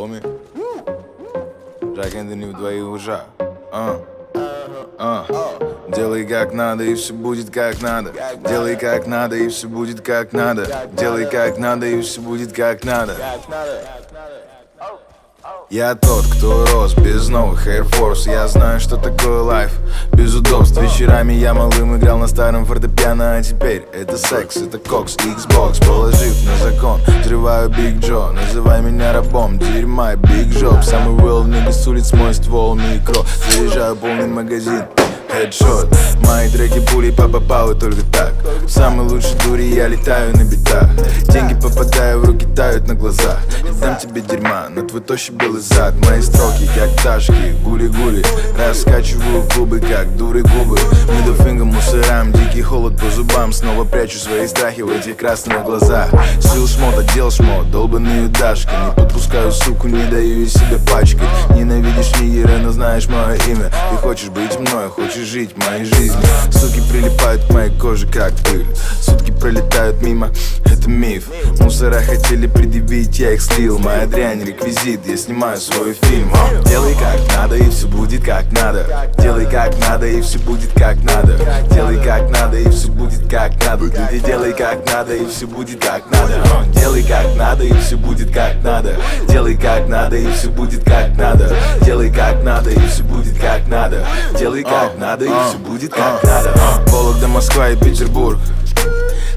homie. Жак Энтони в твоих ушах. Делай как надо, и все будет как надо. Делай как надо, и все будет как надо. Делай как надо, и все будет как надо. Я тот, кто рос без новых Air Force. Я знаю, что такое лайф без удобств. Вечерами я малым играл на старом фортепиано. А теперь это секс, это кокс, Xbox. Положив на закон, взрываю Big Joe. Называй меня рабом, дерьма, Big Job. Самый real nigga с улиц, мой ствол микро. Заряжаю полный магазин, headshot. Мои треки пулей попал и только так. В самой лучшей дуре я летаю на битах. Деньги попадаю в руки, тают на глазах. И дам тебе дерьма на твой тощий белый зад. Мои строки как ташки, гули-гули. Раскачиваю клубы, как дуры губы. Мидофингом мусорам, дикий холод по зубам. Снова прячу свои страхи в этих красных глазах. Сил шмот, отдел шмот, долбаные дашки. Не подпускаю суку, не даю ей себя пачкать. Ненавидишь нигера, но знаешь мое имя. Ты хочешь быть мной, хочешь жить в моей жизни. Суки прилипают к моей коже, как пыль. Сутки пролетают мимо, это миф. Мусора хотели предъявить, я их слил. Моя дрянь, реквизит, я снимаю свой фильм. Делай как надо, и все будет как надо. Делай как надо, и все будет как надо. Делай как надо, и все будет как надо. Ты делай как надо, и все будет как надо. Делай как надо, и все будет как надо. Делай как надо, и все будет как надо. Делай как надо, и все будет как надо. Делай как надо, и все будет как надо. Вологда, Москва и Петербург.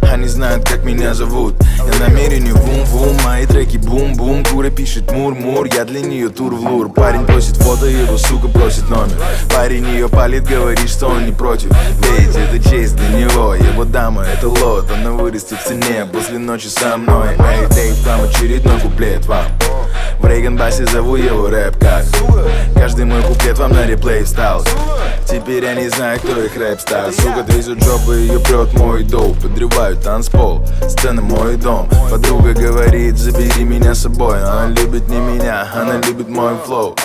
Они знают, как меня зовут. Я намерение вум-вум, мои треки бум-бум. Кура пишет мур-мур, я для нее тур в лур. Парень просит фото, его сука просит номер. Парень ее палит, говорит, что он не против. Ведь это честь для него, его дама это лот. Она вырастет в цене после ночи со мной. Эй, Дэйв, там очередной куплет вам. В Рейган-басе зову его рэп как. Каждый мой куплет вам на реплей встал. Теперь я не знаю, кто их рэп стал. Сука трясет жопу, ее прет мой доуп. Подрывают танцпол, сцена мой дом. Подруга говорит, забери меня с собой. Она любит не меня, она любит мой флоу.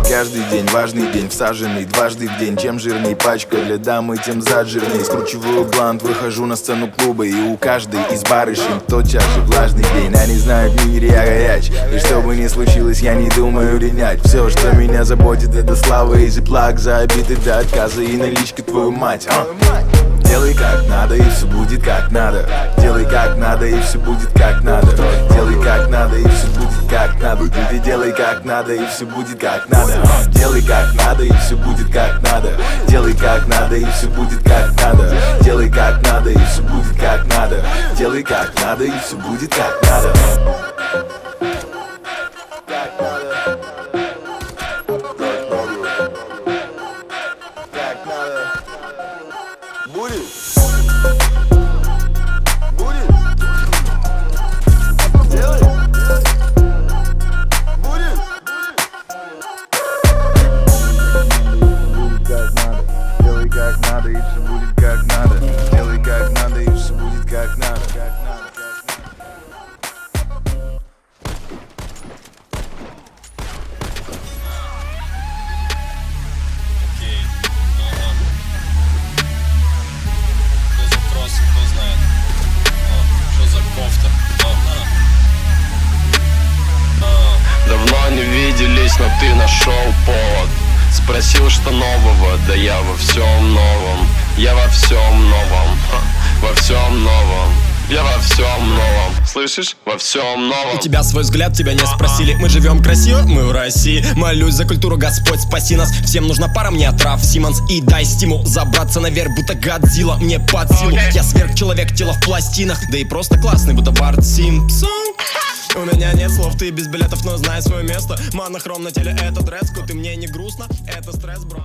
Каждый день важный день, всаженный дважды в день. Чем жирней пачка для дамы, тем зад жирней. Скручиваю блант, выхожу на сцену клуба. И у каждой из барышень тотчас же влажный день. Они знают, в мире я горяч. И что бы ни случилось, я не думаю линять. Все, что меня заботит, это слава и зиплак. За обиды до отказа и наличка, твою мать. Делай как надо, и все будет как надо. Делай как надо, и все будет как надо. Делай как надо, и все будет как надо. Ты делай как надо, и все будет как надо. Делай как надо, и все будет как надо. Делай как надо, и все будет как надо. Делай как надо, и все будет как надо. Делай как надо, и все будет как надо. Будет? Будет? Делай? Будет? Как надо. Делай как надо, и все будет как надо. Делай как надо, и все будет как надо. Давно не виделись, но ты нашел повод. Спросил, что нового, да я во всем новом. Я во всем новом, во всем новом. Я во всем новом, слышишь? Во всем новом. У тебя свой взгляд, тебя не спросили. Мы живем красиво, мы в России. Молюсь за культуру, Господь, спаси нас. Всем нужна пара, мне отрав Симмонс. И дай стимул забраться наверх, будто Годзилла мне под силу. Я сверхчеловек, тело в пластинах. Да и просто классный, будто Барт Симпсон. У меня нет слов, ты без билетов, но знай свое место. Монохром на теле, это дресс-код, и мне не грустно. Это стресс, бро.